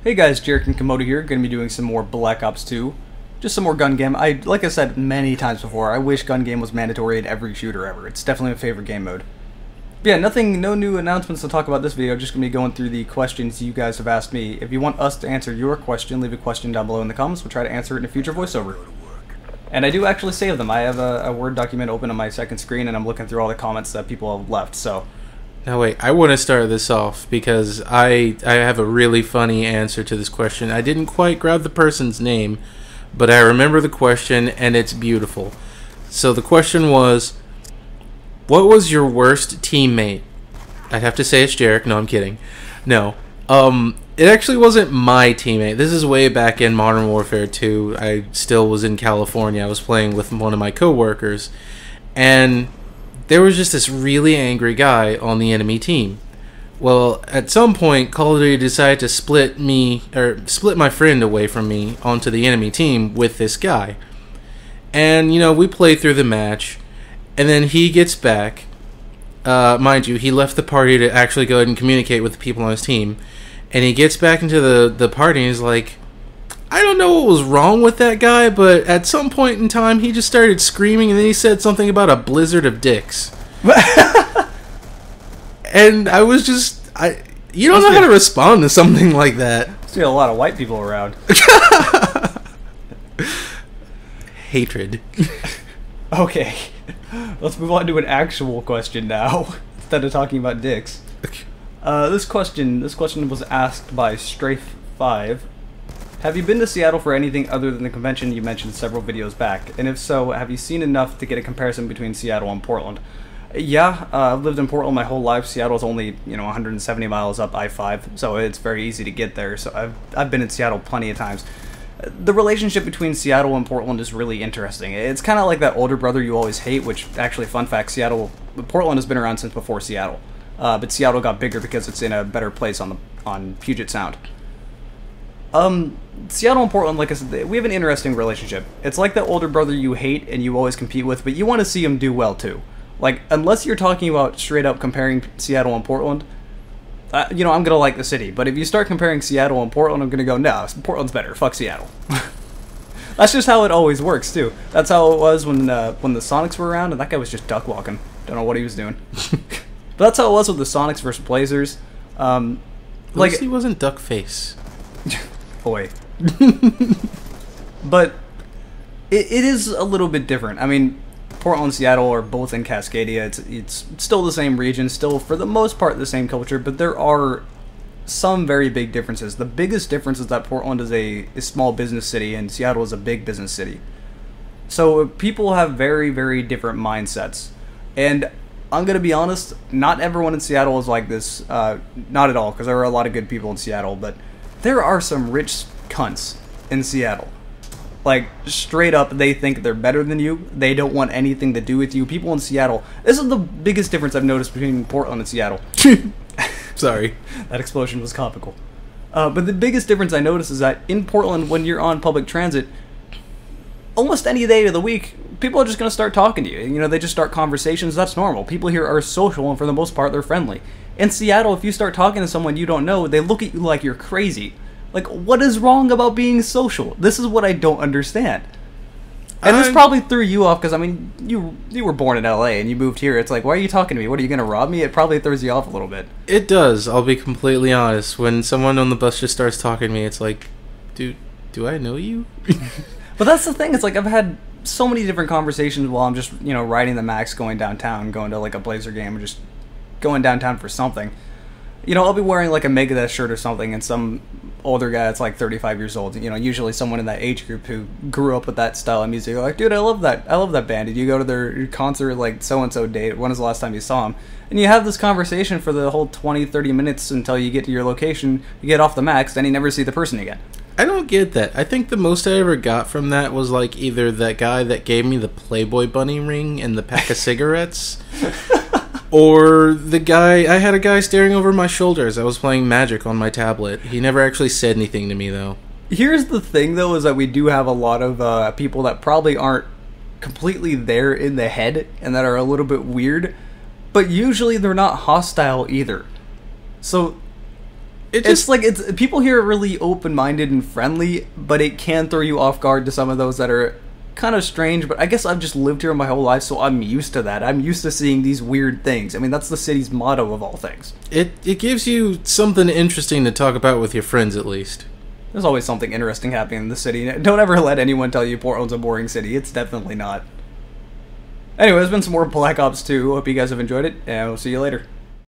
Hey guys, Jarek and Komodo here. Going to be doing some more Black Ops 2. Just some more gun game. Like I said many times before, I wish gun game was mandatory in every shooter ever. It's definitely my favorite game mode. But yeah, no new announcements to talk about this video. Just going to be going through the questions you guys have asked me. If you want us to answer your question, leave a question down below in the comments. We'll try to answer it in a future voiceover. And I do actually save them. I have a Word document open on my second screen, and I'm looking through all the comments that people have left, so... Now wait, I want to start this off because I have a really funny answer to this question. I didn't quite grab the person's name, but I remember the question and it's beautiful. So the question was, what was your worst teammate? I'd have to say it's Jarek. No, I'm kidding. No. It actually wasn't my teammate. This is way back in Modern Warfare 2. I still was in California. I was playing with one of my coworkers, and there was just this really angry guy on the enemy team. Well, at some point, Call of Duty decided to split my friend away from me onto the enemy team with this guy. And, you know, we play through the match, and then he gets back. Mind you, he left the party to actually go ahead and communicate with the people on his team. And he gets back into the party and he's like, I don't know what was wrong with that guy, but at some point in time, he just started screaming, and then he said something about a blizzard of dicks. And I was just... you don't know how to respond to something like that. See a lot of white people around. Hatred. Okay. Let's move on to an actual question now, instead of talking about dicks. This question was asked by Strafe5. Have you been to Seattle for anything other than the convention you mentioned several videos back? And if so, have you seen enough to get a comparison between Seattle and Portland? Yeah, I've lived in Portland my whole life. Seattle's only, 170 miles up I-5, so it's very easy to get there. So I've been in Seattle plenty of times. The relationship between Seattle and Portland is really interesting. It's kind of like that older brother you always hate, which actually, fun fact, Portland has been around since before Seattle. But Seattle got bigger because it's in a better place on Puget Sound. Seattle and Portland, like I said, we have an interesting relationship. It's like that older brother you hate and you always compete with, but you want to see him do well too. Like, unless you're talking about straight up comparing Seattle and Portland, I'm gonna like the city. But if you start comparing Seattle and Portland, I'm gonna go, no, Portland's better. Fuck Seattle. That's just how it always works too. That's how it was when the Sonics were around, and that guy was just duck walking. Don't know what he was doing. But that's how it was with the Sonics versus Blazers. Like he wasn't duck face. Boy. But it is a little bit different. I mean, Portland and Seattle are both in Cascadia. It's still the same region, still for the most part the same culture, but there are some very big differences. The biggest difference is that Portland is a small business city and Seattle is a big business city. So people have very, very different mindsets. And I'm going to be honest, not everyone in Seattle is like this. Not at all, because there are a lot of good people in Seattle, but there are some rich cunts in Seattle. Like, straight up, they think they're better than you. They don't want anything to do with you. People in Seattle... This is the biggest difference I've noticed between Portland and Seattle. Sorry. That explosion was comical. But the biggest difference I noticed is that in Portland, when you're on public transit, almost any day of the week, people are just going to start talking to you. They just start conversations. That's normal. People here are social, and for the most part, they're friendly. In Seattle, if you start talking to someone you don't know, they look at you like you're crazy. Like, what is wrong about being social? This is what I don't understand. And this probably threw you off, because, I mean, you were born in LA, and you moved here. It's like, why are you talking to me? What, are you going to rob me? It probably throws you off a little bit. It does, I'll be completely honest. When someone on the bus just starts talking to me, it's like, do I know you? But that's the thing. It's like, I've had so many different conversations while I'm just, riding the Max, going downtown, going to, like, a Blazer game, or just going downtown for something. I'll be wearing, like, a Megadeth shirt or something, and some older guy that's, like, 35 years old, usually someone in that age group who grew up with that style of music, like, dude, I love that band. Did you go to their concert, like, so-and-so date? When was the last time you saw them? And you have this conversation for the whole 20, 30 minutes until you get to your location, you get off the Max, then you never see the person again. I don't get that. I think the most I ever got from that was, like, either that guy that gave me the Playboy bunny ring and the pack of cigarettes, or I had a guy staring over my shoulder as I was playing Magic on my tablet. He never actually said anything to me, though. Here's the thing, though, is that we do have a lot of people that probably aren't completely there in the head and that are a little bit weird, but usually they're not hostile either. So It's like people here are really open-minded and friendly, but it can throw you off guard to some of those that are kind of strange. But I guess I've just lived here my whole life, so I'm used to that. I'm used to seeing these weird things. I mean, that's the city's motto of all things. It gives you something interesting to talk about with your friends, at least. There's always something interesting happening in the city. Don't ever let anyone tell you Portland's a boring city. It's definitely not. Anyway, there's been some more Black Ops 2. Hope you guys have enjoyed it, and we'll see you later.